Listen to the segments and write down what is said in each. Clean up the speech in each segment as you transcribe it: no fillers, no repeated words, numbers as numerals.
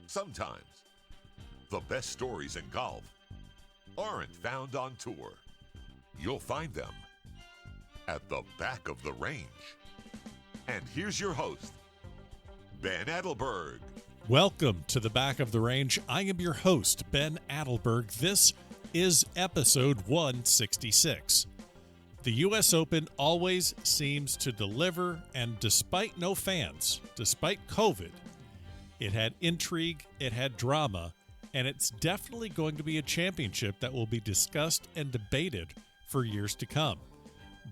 Sometimes the best stories in golf aren't found on tour. You'll find them at the back of the range. And here's your host, Ben Adelberg. Welcome to the back of the range. I am your host, Ben Adelberg. This is episode 166. The U.S. Open always seems to deliver, and despite no fans, despite COVID, it had intrigue, it had drama, and it's definitely going to be a championship that will be discussed and debated for years to come.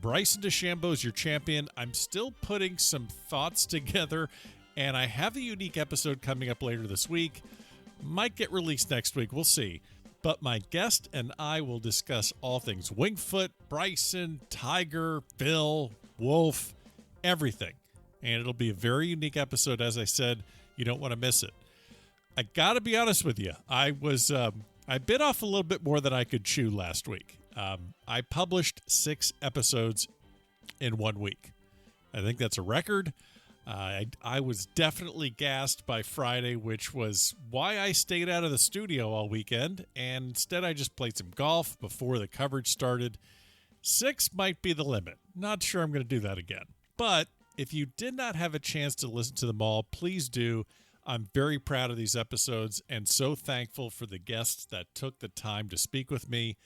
Bryson DeChambeau is your champion. I'm still putting some thoughts together, and I have a unique episode coming up later this week. Might get released next week. We'll see. But my guest and I will discuss all things Winged Foot, Bryson, Tiger, Phil, Wolf, everything. And it'll be a very unique episode. As I said, you don't want to miss it. I got to be honest with you. I bit off a little bit more than I could chew last week. I published 6 episodes in 1 week. I think that's a record. I was definitely gassed by Friday, which was why I stayed out of the studio all weekend, and instead I just played some golf before the coverage started. 6 might be the limit. Not sure I'm going to do that again. But if you did not have a chance to listen to them all, please do. I'm very proud of these episodes and so thankful for the guests that took the time to speak with me.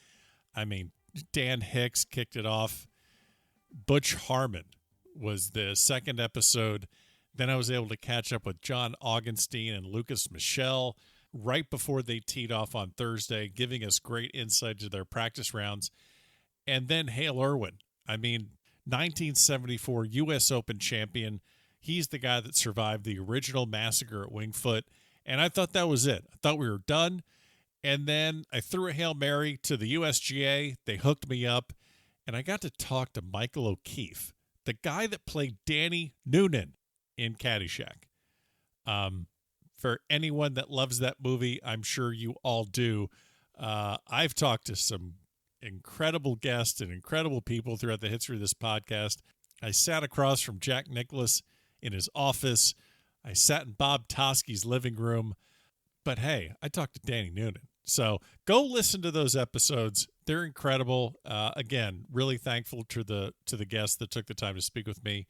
I mean, Dan Hicks kicked it off. Butch Harmon was the second episode. Then I was able to catch up with John Augenstein and Lucas Michel right before they teed off on Thursday, giving us great insight to their practice rounds. And then Hale Irwin. I mean, 1974 U.S. Open champion. He's the guy that survived the original massacre at Winged Foot. And I thought that was it. I thought we were done. And then I threw a Hail Mary to the USGA. They hooked me up. And I got to talk to Michael O'Keefe, the guy that played Danny Noonan in Caddyshack. For anyone that loves that movie, I'm sure you all do. I've talked to some incredible guests and incredible people throughout the history of this podcast. I sat across from Jack Nicklaus in his office. I sat in Bob Toski's living room. But hey, I talked to Danny Noonan. So go listen to those episodes. They're incredible. Again, really thankful to the guests that took the time to speak with me.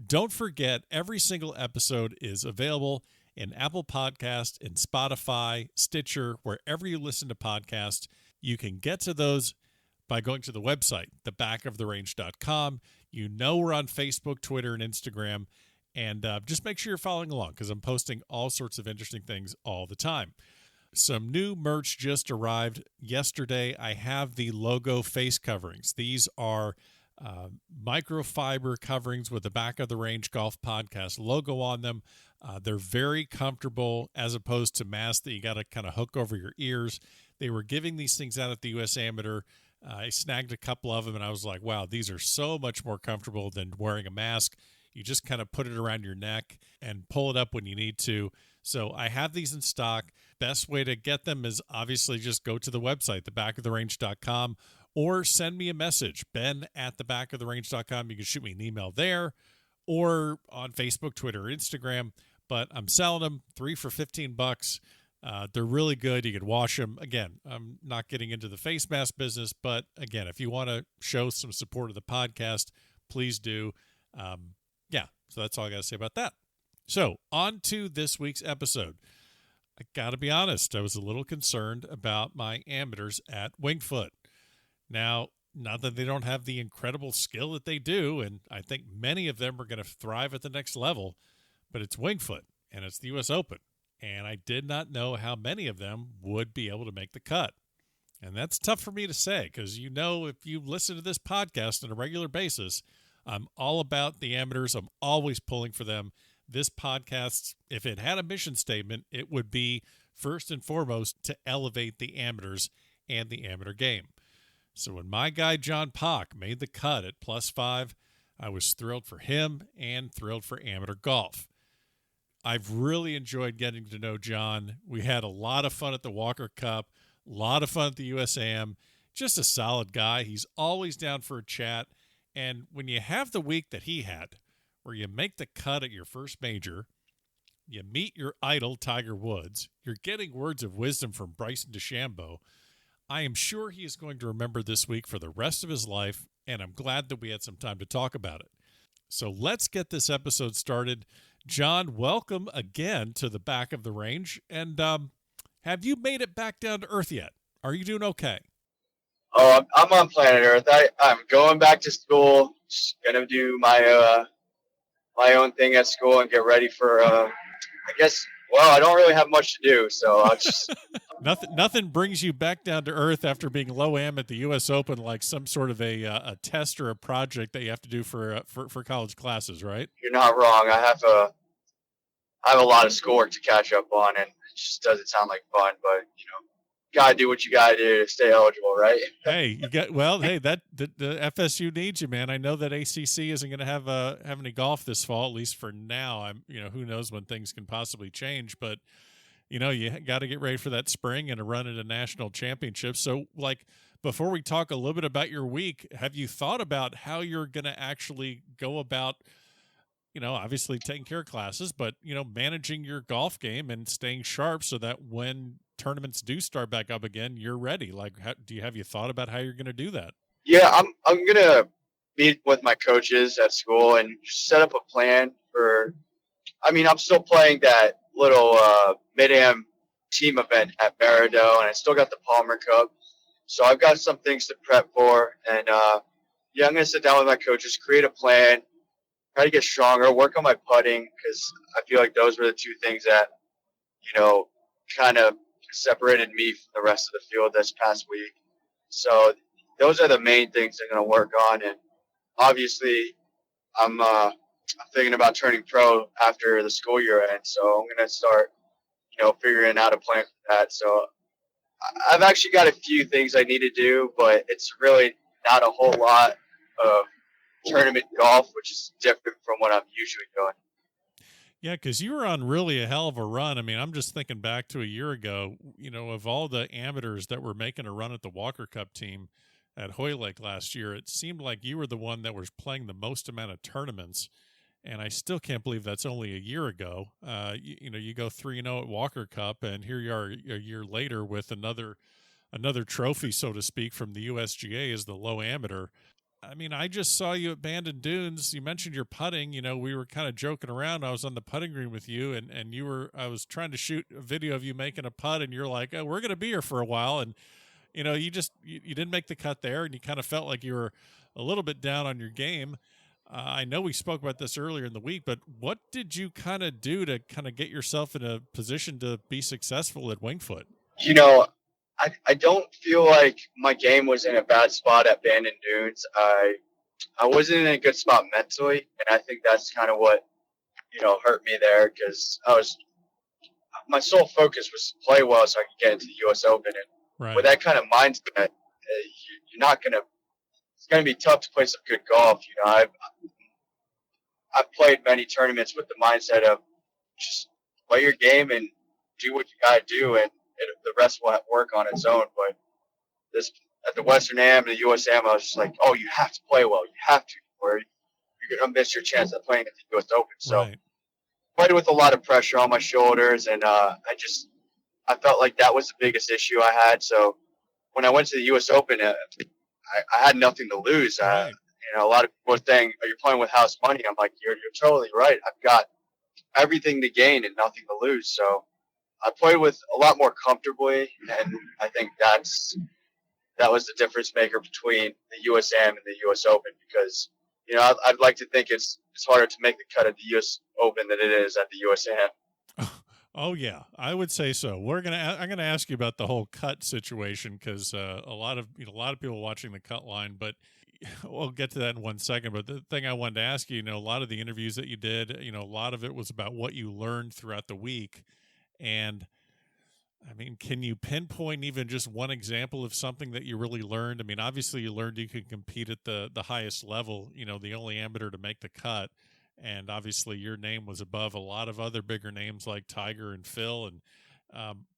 Don't forget, every single episode is available in Apple Podcast, in Spotify, Stitcher, wherever you listen to podcasts. You can get to those by going to the website, thebackoftherange.com. You know we're on Facebook, Twitter, and Instagram. And just make sure you're following along because I'm posting all sorts of interesting things all the time. Some new merch just arrived yesterday. I have the logo face coverings. These are microfiber coverings with the Back of the Range Golf Podcast logo on them. They're very comfortable as opposed to masks that you got to kind of hook over your ears. They were giving these things out at the U.S. Amateur. I snagged a couple of them, and I was like, wow, these are so much more comfortable than wearing a mask. You just kind of put it around your neck and pull it up when you need to. So I have these in stock. Best way to get them is obviously just go to the website, thebackoftherange.com, or send me a message, ben@thebackoftherange.com. You can shoot me an email there or on Facebook, Twitter, or Instagram. But I'm selling them 3 for $15. They're really good. You can wash them. Again, I'm not getting into the face mask business, but again, if you want to show some support of the podcast, please do. So that's all I got to say about that. So on to this week's episode. I got to be honest, I was a little concerned about my amateurs at Winged Foot. Now, not that they don't have the incredible skill that they do, and I think many of them are going to thrive at the next level, but it's Winged Foot, and it's the U.S. Open, and I did not know how many of them would be able to make the cut. And that's tough for me to say because, you know, if you listen to this podcast on a regular basis, I'm all about the amateurs. I'm always pulling for them. This podcast, if it had a mission statement, it would be first and foremost to elevate the amateurs and the amateur game. So when my guy John Pock made the cut at +5, I was thrilled for him and thrilled for amateur golf. I've really enjoyed getting to know John. We had a lot of fun at the Walker Cup, a lot of fun at the USAM. Just a solid guy. He's always down for a chat. And when you have the week that he had, where you make the cut at your first major, You meet your idol, Tiger Woods. You're getting words of wisdom from Bryson DeChambeau. I am sure he is going to remember this week for the rest of his life, and I'm glad that we had some time to talk about it. So let's get this episode started. John, welcome again to the back of the range. And have you made it back down to earth yet? Are you doing okay? Oh, I'm on planet Earth. I'm going back to school. Just gonna do my my own thing at school and get ready for. I guess. Well, I don't really have much to do, so I'll just. Nothing brings you back down to earth after being low am at the U.S. Open, like some sort of a test or a project that you have to do for college classes, right? You're not wrong. I have a lot of schoolwork to catch up on, and it just doesn't sound like fun. But gotta do what you gotta do to stay eligible, right? Hey, that the FSU needs you, man. I know that ACC isn't going to have any golf this fall, at least for now. Who knows when things can possibly change, but you got to get ready for that spring and a run at a national championship. So, like, before we talk a little bit about your week, have you thought about how you're going to actually go about, obviously taking care of classes, but managing your golf game and staying sharp so that when tournaments do start back up again, you're ready? Like, have you thought about how you're going to do that? Yeah, I'm gonna meet with my coaches at school and set up a plan for. I mean, I'm still playing that little mid-am team event at Merrido, and I still got the Palmer Cup, so I've got some things to prep for. And yeah, I'm gonna sit down with my coaches, create a plan, try to get stronger, work on my putting because I feel like those were the two things that kind of separated me from the rest of the field this past week. So those are the main things I'm going to work on. And obviously, I'm thinking about turning pro after the school year ends. So I'm going to start, figuring out a plan for that. So I've actually got a few things I need to do, but it's really not a whole lot of tournament golf, which is different from what I'm usually doing. Yeah, because you were on really a hell of a run. I mean, I'm just thinking back to a year ago, of all the amateurs that were making a run at the Walker Cup team at Hoylake last year, it seemed like you were the one that was playing the most amount of tournaments. And I still can't believe that's only a year ago. You go 3-0 at Walker Cup, and here you are a year later with another trophy, so to speak, from the USGA as the low amateur. I mean, I just saw you at Bandon Dunes. You mentioned your putting. We were kind of joking around. I was on the putting green with you, and I was trying to shoot a video of you making a putt, and you're like, oh, we're going to be here for a while. And, you didn't make the cut there, and you kind of felt like you were a little bit down on your game. I know we spoke about this earlier in the week, but what did you kind of do to kind of get yourself in a position to be successful at Winged Foot? I don't feel like my game was in a bad spot at Bandon Dunes. I wasn't in a good spot mentally, and I think that's kind of what hurt me there because my sole focus was to play well so I could get into the U.S. Open, and right. With that kind of mindset, you're not gonna. It's gonna be tough to play some good golf. I've played many tournaments with the mindset of just play your game and do what you gotta do, and the rest will work on its own. But this at the Western Am and the US Am, I was just like, oh, you have to play well. You have to, or you're going to miss your chance at playing at the US Open. So right. Played with a lot of pressure on my shoulders, and I felt like that was the biggest issue I had. So when I went to the US Open, I had nothing to lose. Right. A lot of people were saying, are you playing with house money? I'm like, you're totally right. I've got everything to gain and nothing to lose. So I played with a lot more comfortably, and I think that was the difference maker between the USAM and the US Open because, I'd like to think it's harder to make the cut at the US Open than it is at the USAM. Oh yeah, I would say so. I'm gonna ask you about the whole cut situation because a lot of people watching the cut line, but we'll get to that in 1 second. But the thing I wanted to ask you, a lot of the interviews that you did, a lot of it was about what you learned throughout the week. And I mean, can you pinpoint even just one example of something that you really learned? I mean, obviously you learned you could compete at the highest level, the only amateur to make the cut. And obviously your name was above a lot of other bigger names like Tiger and Phil. And,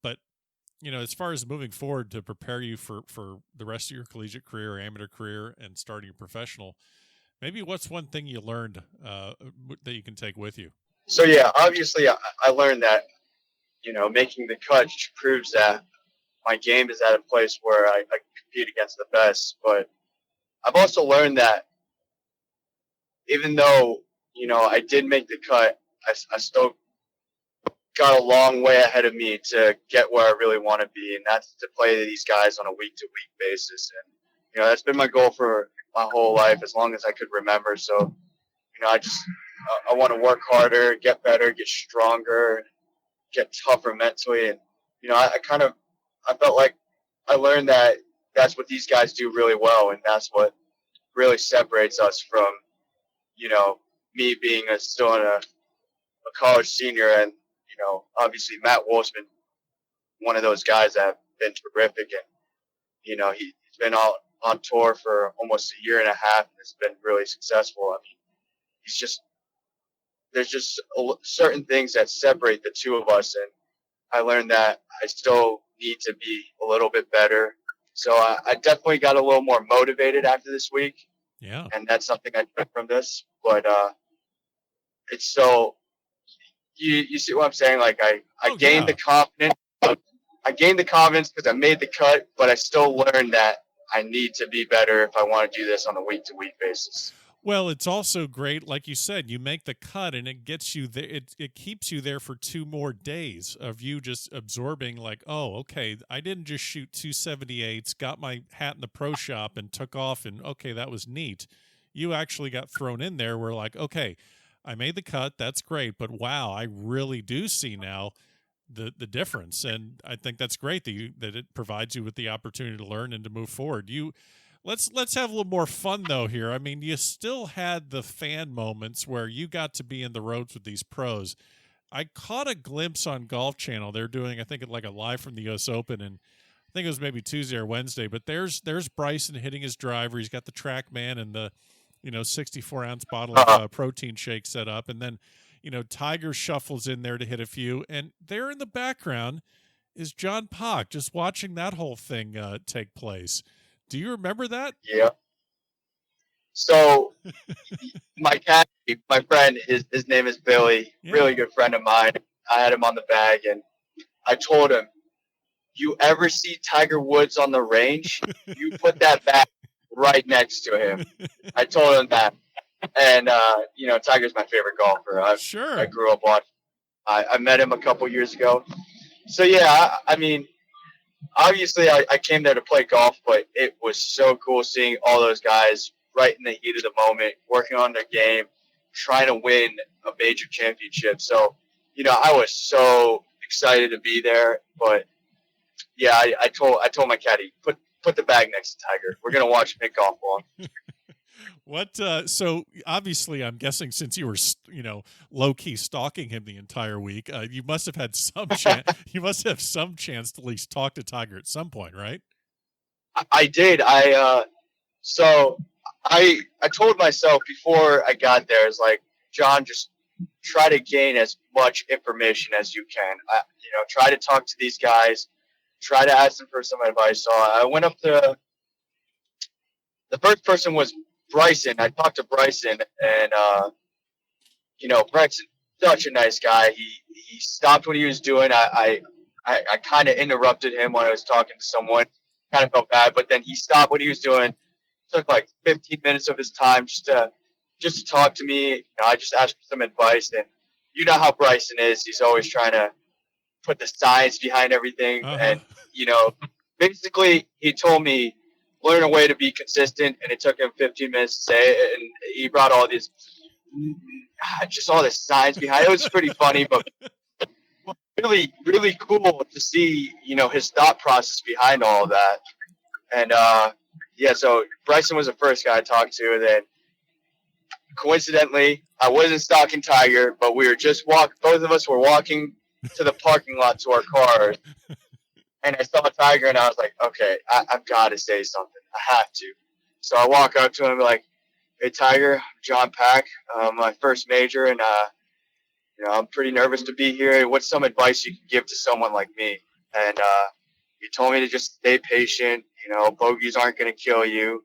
but as far as moving forward to prepare you for the rest of your collegiate career or amateur career and starting your professional, maybe what's one thing you learned that you can take with you? So yeah, obviously I learned that, making the cut proves that my game is at a place where I compete against the best. But I've also learned that even though, I did make the cut, I still got a long way ahead of me to get where I really want to be, and that's to play these guys on a week to week basis. And, that's been my goal for my whole life, as long as I could remember. So, I want to work harder, get better, get stronger, get tougher mentally. And, I felt like I learned that that's what these guys do really well. And that's what really separates us from, you know, me being still a college senior. And, obviously Matt Wolf's been one of those guys that have been terrific. And, he's been on tour for almost a year and a half, and it's been really successful. I mean, there's just certain things that separate the two of us. And I learned that I still need to be a little bit better. So I definitely got a little more motivated after this week. Yeah. And that's something I took from this. But it's so, you see what I'm saying? Like I gained the confidence. I gained the confidence because I made the cut, but I still learned that I need to be better if I want to do this on a week-to-week basis. Well, it's also great, like you said, you make the cut and it gets you there. It keeps you there for 2 more days of you just absorbing, like, oh, okay, I didn't just shoot 278s, got my hat in the pro shop and took off, and okay, that was neat. You actually got thrown in there. We're like, okay, I made the cut, that's great, but wow, I really do see now the difference, and I think that's great that it provides you with the opportunity to learn and to move forward. Let's have a little more fun though here. I mean, you still had the fan moments where you got to be in the roads with these pros. I caught a glimpse on Golf Channel. They're doing, I think, like a live from the U.S. Open, and I think it was maybe Tuesday or Wednesday. But there's Bryson hitting his driver. He's got the TrackMan and the 64-ounce bottle of protein shake set up, and then Tiger shuffles in there to hit a few, and there in the background is John Pock just watching that whole thing take place. Do you remember that? Yeah. So my friend, his name is Billy, really good friend of mine. I had him on the bag, and I told him, you ever see Tiger Woods on the range, you put that bag right next to him. I told him that. And, Tiger's my favorite golfer. I grew up watching. I met him a couple years ago. So, yeah, I mean, obviously I came there to play golf, but it was so cool seeing all those guys right in the heat of the moment, working on their game, trying to win a major championship. So, I was so excited to be there. But, yeah, I told my caddy, put the bag next to Tiger. We're going to watch him hit golf ball. What? So obviously, I'm guessing since you were, low key stalking him the entire week, you must have had some chance. You must have some chance to at least talk to Tiger at some point, right? I did. So I told myself before I got there, is like, John, just try to gain as much information as you can. Try to talk to these guys. Try to ask them for some advice. So I went up to the first person was Bryson. I talked to Bryson, and Bryson, such a nice guy. He stopped what he was doing. I kind of interrupted him when I was talking to someone. Kind of felt bad, but then he stopped what he was doing. Took like 15 minutes of his time just to talk to me. I just asked for some advice, and you know how Bryson is. He's always trying to put the science behind everything, and basically he told me, learn a way to be consistent, and it took him 15 minutes to say it, and he brought all this science behind it. It was pretty funny, but really, really cool to see, his thought process behind all of that. And, so Bryson was the first guy I talked to, and then coincidentally, I wasn't stalking Tiger, but we were both of us were walking to the parking lot to our cars. And I saw Tiger, and I was like, okay, I've got to say something. I have to. So I walk up to him and be like, hey, Tiger, John Pack, my first major, and, I'm pretty nervous to be here. What's some advice you can give to someone like me? And he told me to just stay patient. Bogeys aren't going to kill you.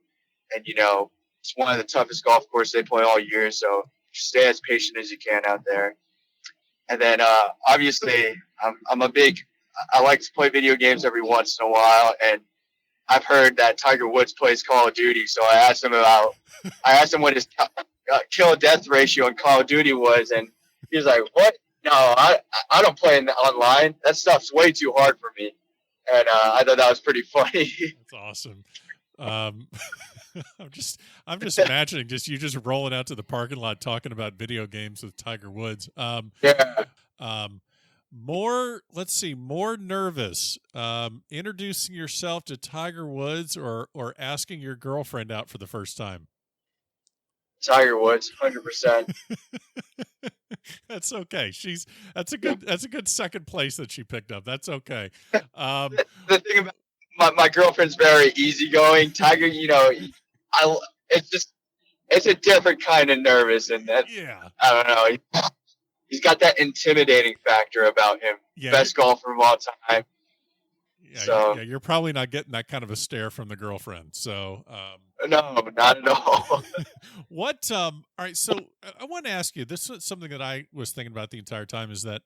And, it's one of the toughest golf courses they play all year, so just stay as patient as you can out there. And then obviously I'm a big I like to play video games every once in a while, and I've heard that Tiger Woods plays Call of Duty. So I asked him what his kill death ratio in Call of Duty was, and he's like, "What? No, I don't play online. That stuff's way too hard for me." And I thought that was pretty funny. That's awesome. I'm just imagining you just rolling out to the parking lot talking about video games with Tiger Woods. Yeah. More nervous, introducing yourself to Tiger Woods or asking your girlfriend out for the first time? Tiger Woods, 100%. That's okay. That's a good second place that she picked up. That's okay. The thing about my girlfriend's very easygoing. Tiger, it's a different kind of nervous, and that I don't know. He's got that intimidating factor about him. Yeah, best golfer of all time. Yeah, you're probably not getting that kind of a stare from the girlfriend. So no, not at all. What? All right. So I want to ask you. This is something that I was thinking about the entire time. Is that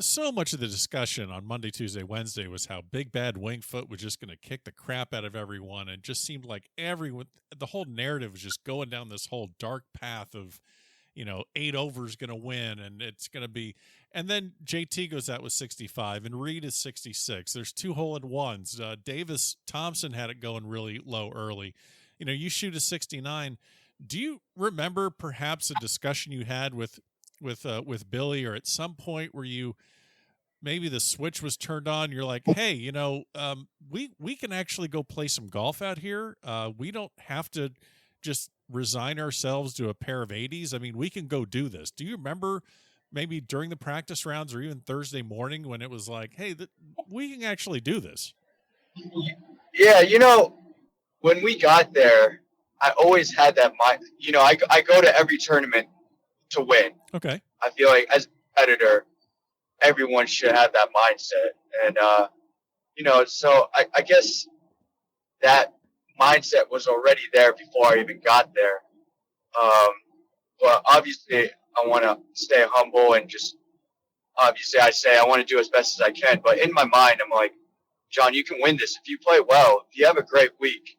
so much of the discussion on Monday, Tuesday, Wednesday was how Big Bad Wingfoot was just going to kick the crap out of everyone, and it just seemed like the whole narrative was just going down this whole dark path of 8 over is going to win, and it's going to be. And then JT goes out with 65, and Reed is 66. There's 2 hole-in-ones. Davis Thompson had it going really low early. You shoot a 69. Do you remember perhaps a discussion you had with Billy, or at some point where maybe the switch was turned on? You're like, hey, we can actually go play some golf out here. We don't have to just resign ourselves to a pair of 80s. I mean, we can go do this. Do you remember maybe during the practice rounds or even Thursday morning when it was like, hey, we can actually do this? Yeah, when we got there, I always had that mind. I go to every tournament to win. Okay. I feel like as a competitor, everyone should have that mindset. And, so I guess that mindset was already there before I even got there. But obviously I want to stay humble and just obviously I say I want to do as best as I can. But in my mind, I'm like, John, you can win this. If you play well, if you have a great week,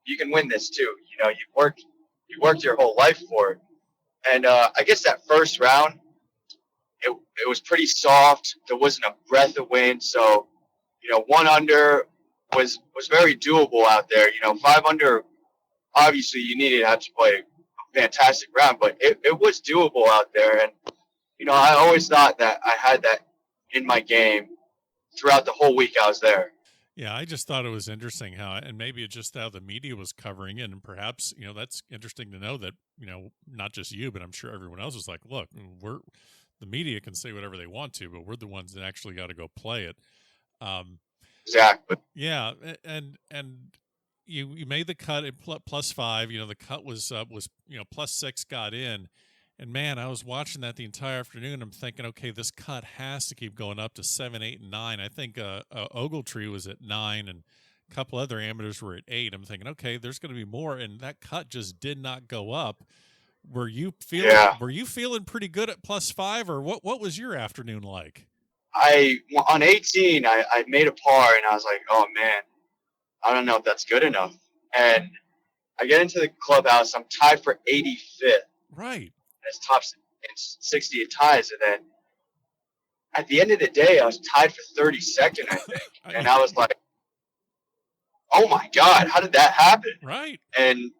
you can win this too. You worked your whole life for it. And I guess that first round, it was pretty soft. There wasn't a breath of wind. So, 1 under was very doable out there. 5 under, obviously you needed to have to play a fantastic round, but it was doable out there. And, I always thought that I had that in my game throughout the whole week I was there. Yeah, I just thought it was interesting and maybe it's just how the media was covering it, and perhaps, that's interesting to know that, not just you, but I'm sure everyone else was like, look, the media can say whatever they want to, but we're the ones that actually got to go play it. Exactly. Yeah, and you made the cut at +5. The cut was +6 got in, and man, I was watching that the entire afternoon. I'm thinking, okay, this cut has to keep going up to 7, 8, and 9. I think Ogletree was at 9, and a couple other amateurs were at 8. I'm thinking, okay, there's going to be more, and that cut just did not go up. Were you feeling pretty good at +5, or what was your afternoon like? On 18, I made a par, and I was like, oh man, I don't know if that's good enough. And I get into the clubhouse, I'm tied for 85th. Right. It's tops in 60 ties, and then at the end of the day, I was tied for 32nd, I think, and I was like, "Oh my God, how did that happen?" Right. And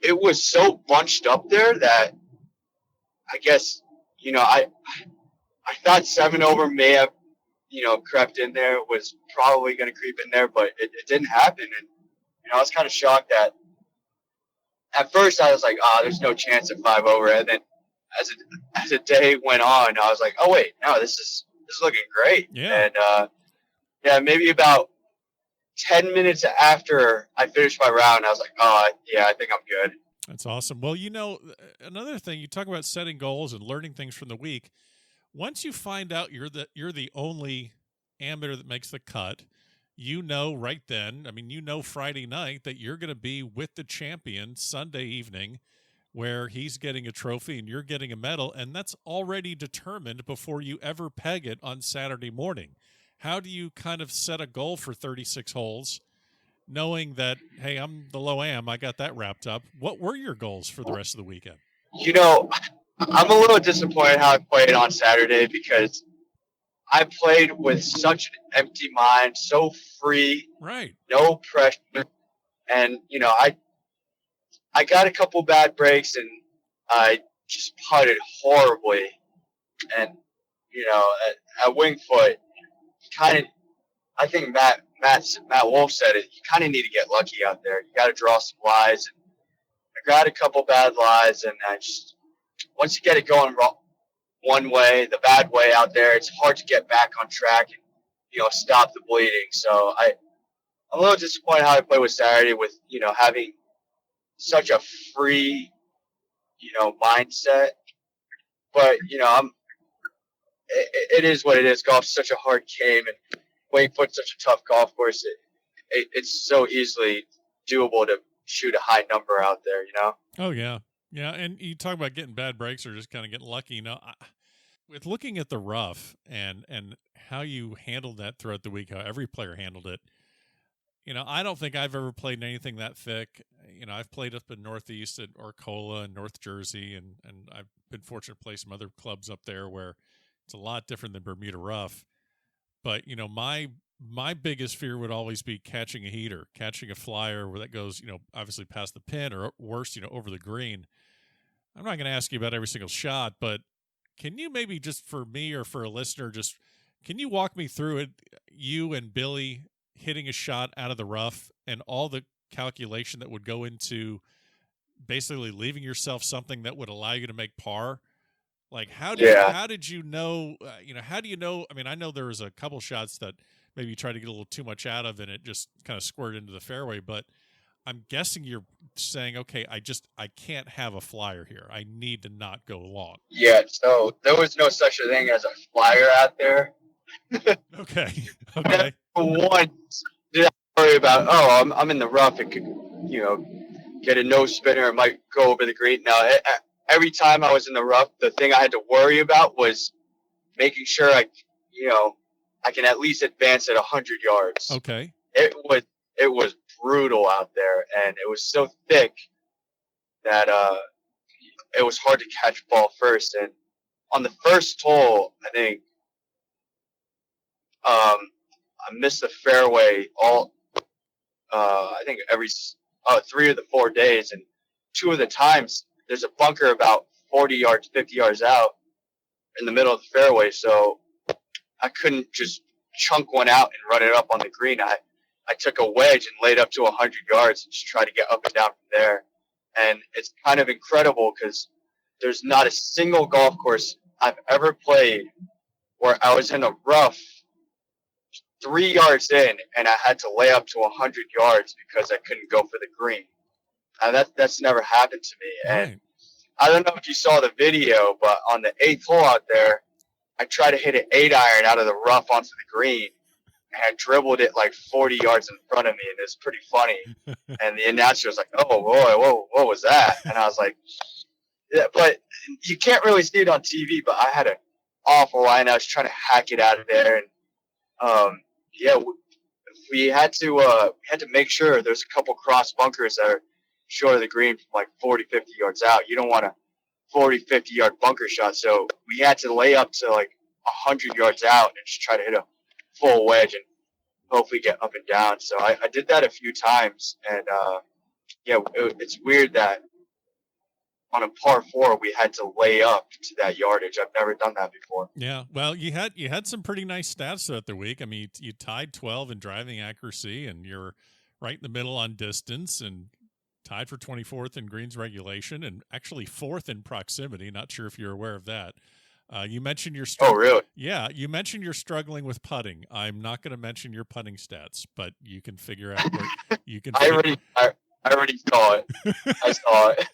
it was so bunched up there that I guess I thought 7 over may have crept in there, was probably going to creep in there, but it didn't happen, and I was kind of shocked that. At first, I was like, there's no chance at 5 over. And then as the day went on, I was like, oh, wait, no, this is looking great. Yeah. And, maybe about 10 minutes after I finished my round, I was like, yeah, I think I'm good. That's awesome. Well, another thing, you talk about setting goals and learning things from the week. Once you find out you're the only amateur that makes the cut, right then, Friday night that you're going to be with the champion Sunday evening where he's getting a trophy and you're getting a medal, and that's already determined before you ever peg it on Saturday morning. How do you kind of set a goal for 36 holes, knowing that, hey, I'm the low am, I got that wrapped up? What were your goals for the rest of the weekend? You know, I'm a little disappointed how I played on Saturday because I played with such an empty mind, so free, Right. no pressure, and I got a couple bad breaks and I just putted horribly, and at Winged Foot, kind of, I think Matt Wolf said it. You kind of need to get lucky out there. You got to draw some lies. And I got a couple bad lies, and I just once you get it going one way, the bad way out there, it's hard to get back on track and stop the bleeding. So I'm a little disappointed how I played with Saturday with having such a free mindset. But it is what it is. Golf's such a hard game, and Winged Foot's such a tough golf course. It's so easily doable to shoot a high number out there. Oh yeah. Yeah, and you talk about getting bad breaks or just kind of getting lucky. With looking at the rough and how you handled that throughout the week, how every player handled it, I don't think I've ever played anything that thick. I've played up in Northeast at Arcola and North Jersey, and I've been fortunate to play some other clubs up there where it's a lot different than Bermuda rough. But, my biggest fear would always be catching a heater, catching a flyer where that goes, obviously past the pin or worse, over the green. I'm not going to ask you about every single shot, but can you maybe just for me or for a listener, can you walk me through it, you and Billy hitting a shot out of the rough and all the calculation that would go into basically leaving yourself something that would allow you to make par? Like, how did you know, how do you know? I mean, I know there was a couple shots that maybe you tried to get a little too much out of and it just kind of squirted into the fairway, but I'm guessing you're saying, okay, I can't have a flyer here. I need to not go long. Yeah, so there was no such a thing as a flyer out there. Okay. Okay. Never once did I worry about, I'm in the rough. It could, get a no spinner. It might go over the green. Now, every time I was in the rough, the thing I had to worry about was making sure I can at least advance at 100 yards. Okay. It was brutal out there, and it was so thick that it was hard to catch ball first. And on the first hole, I think I missed the fairway I think every 3 of the 4 days, and 2 of the times there's a bunker about 40 yards, 50 yards out in the middle of the fairway, so I couldn't just chunk one out and run it up on the green. I took a wedge and laid up to 100 yards and just tried to get up and down from there. And it's kind of incredible because there's not a single golf course I've ever played where I was in a rough 3 yards in and I had to lay up to 100 yards because I couldn't go for the green. That's never happened to me. And Right. I don't know if you saw the video, but on the 8th hole out there, I tried to hit an 8-iron out of the rough onto the green. And I dribbled it like 40 yards in front of me, and it was pretty funny. And the announcer was like, "Oh boy, whoa, what was that?" And I was like, "Yeah," but you can't really see it on TV. But I had an awful line. I was trying to hack it out of there, and we had to make sure there's a couple cross bunkers that are short of the green from like 40, 50 yards out. You don't want a 40, 50 yard bunker shot, so we had to lay up to like 100 yards out and just try to hit a full wedge and hopefully get up and down. So I did that a few times, and it's weird that on a par 4 we had to lay up to that yardage. I've never done that before. Yeah, well, you had some pretty nice stats throughout the week. I mean, you tied 12 in driving accuracy, and you're right in the middle on distance, and tied for 24th in greens regulation, and actually 4th in proximity. Not sure if you're aware of that. You mentioned your Oh, really? Yeah, you mentioned you're struggling with putting. I'm not going to mention your putting stats, but you can figure out where you can. I already saw it. I saw it.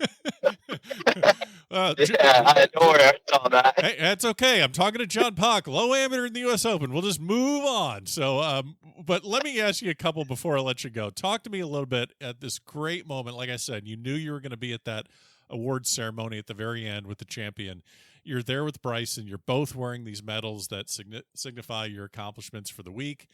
Don't worry, I saw that. Hey, that's okay. I'm talking to John Pock, low amateur in the U.S. Open. We'll just move on. So, but let me ask you a couple before I let you go. Talk to me a little bit at this great moment. Like I said, you knew you were going to be at that award ceremony at the very end with the champion. You're there with Bryson. You're both wearing these medals that signify your accomplishments for the week.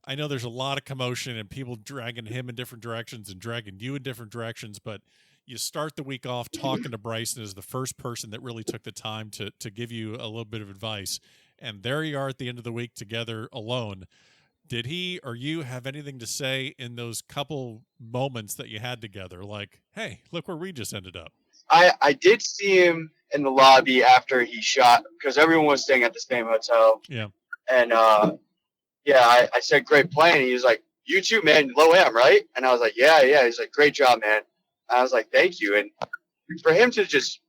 I know there's a lot of commotion and people dragging him in different directions and dragging you in different directions, but you start the week off talking to Bryson as the first person that really took the time to give you a little bit of advice. And there you are at the end of the week together alone. Did he or you have anything to say in those couple moments that you had together? Like, hey, look where we just ended up. I did see him in the lobby after he shot, because everyone was staying at the same hotel. Yeah. And, I said, great playing. He was like, you too, man, low am, right? And I was like, yeah. He's like, great job, man. I was like, thank you. And for him to just,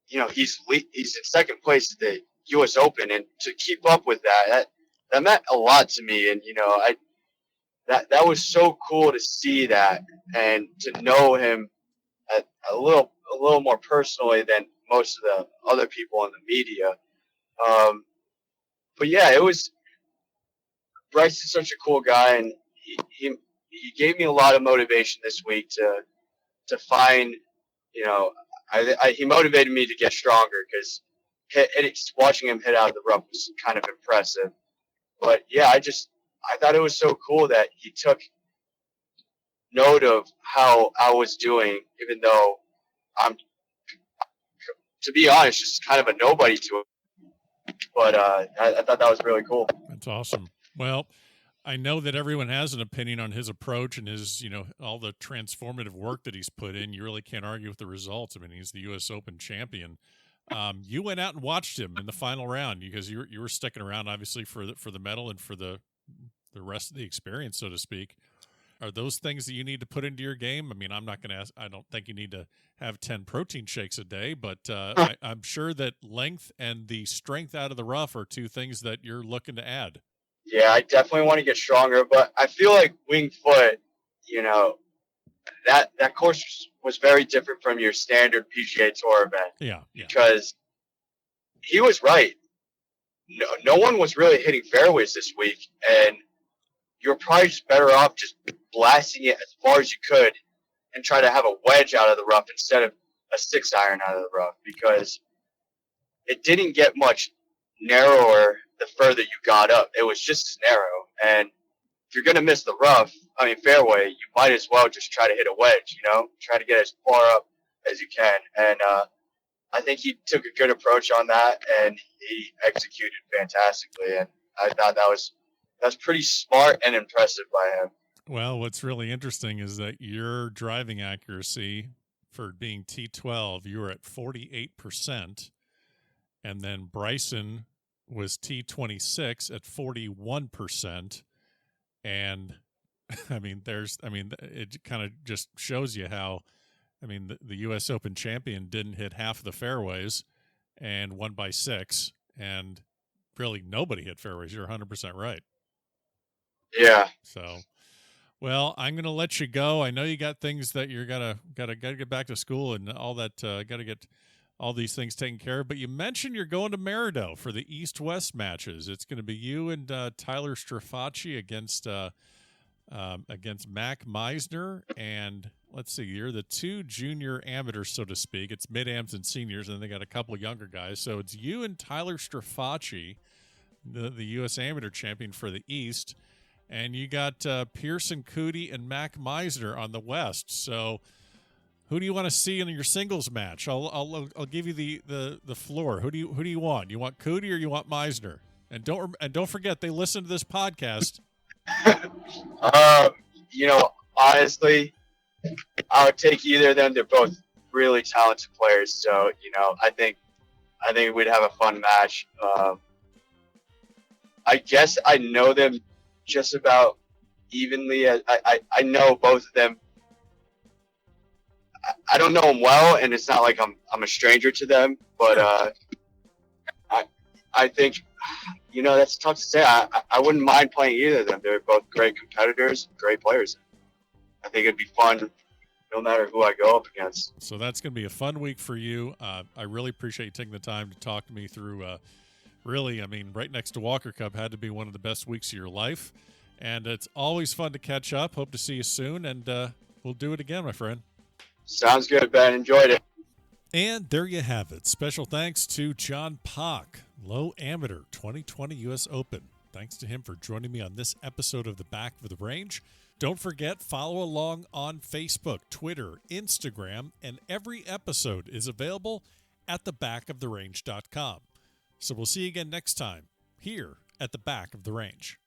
he's in second place at the U.S. Open, and to keep up with that meant a lot to me. And, that was so cool to see that and to know him a little more personally than most of the other people in the media. But yeah, it was, Bryce is such a cool guy, and he gave me a lot of motivation this week to find, he motivated me to get stronger, because watching him hit out of the rough was kind of impressive. But yeah, I thought it was so cool that he took note of how I was doing, even though I'm, to be honest, just kind of a nobody to him. But I thought that was really cool. That's awesome. Well, I know that everyone has an opinion on his approach and his, all the transformative work that he's put in. You really can't argue with the results. I mean, he's the U.S. Open champion. You went out and watched him in the final round because you were sticking around, obviously, for the medal and for the rest of the experience, so to speak. Are those things that you need to put into your game? I mean, I'm not going to ask. I don't think you need to have 10 protein shakes a day, but I'm sure that length and the strength out of the rough are two things that you're looking to add. Yeah, I definitely want to get stronger, but I feel like Winged Foot, that course was very different from your standard PGA Tour event. Yeah. Because he was right. No one was really hitting fairways this week, and you're probably just better off just blasting it as far as you could and try to have a wedge out of the rough instead of a 6-iron out of the rough, because it didn't get much narrower the further you got up. It was just as narrow. And if you're going to miss the fairway, you might as well just try to hit a wedge, try to get as far up as you can. And I think he took a good approach on that, and he executed fantastically. And I thought that's pretty smart and impressive by him. Well, what's really interesting is that your driving accuracy for being T12, you were at 48%, and then Bryson was T26 at 41%. And it kind of just shows you how, the U.S. Open champion didn't hit half of the fairways and won by 6, and really nobody hit fairways. You're 100% right. Yeah. So, well, I'm going to let you go. I know you got things that you're gotta get back to school and all that. Got to get all these things taken care of. But you mentioned you're going to Maridoe for the East-West matches. It's going to be you and Tyler Strafacci against Mac Meisner. And let's see, you're the two junior amateurs, so to speak. It's mid-ams and seniors, and then they got a couple of younger guys. So it's you and Tyler Strafacci, the U.S. amateur champion for the East. And you got Pearson Coody and Mac Meisner on the West. So who do you want to see in your singles match? I'll give you the floor. Who do you want? You want Coody or you want Meisner? And don't forget, they listen to this podcast. Honestly, I would take either of them. They're both really talented players. So, I think we'd have a fun match. I guess I know them just about evenly. I know both of them. I don't know them well, and it's not like I'm a stranger to them. But I think, that's tough to say. I wouldn't mind playing either of them. They're both great competitors, great players. I think it'd be fun no matter who I go up against. So that's going to be a fun week for you. I really appreciate you taking the time to talk to me through right next to Walker Cup had to be one of the best weeks of your life. And it's always fun to catch up. Hope to see you soon, and we'll do it again, my friend. Sounds good, Ben. Enjoyed it. And there you have it. Special thanks to John Pock, low amateur 2020 U.S. Open. Thanks to him for joining me on this episode of The Back of the Range. Don't forget, follow along on Facebook, Twitter, Instagram, and every episode is available at thebackoftherange.com. So we'll see you again next time here at The Back of the Range.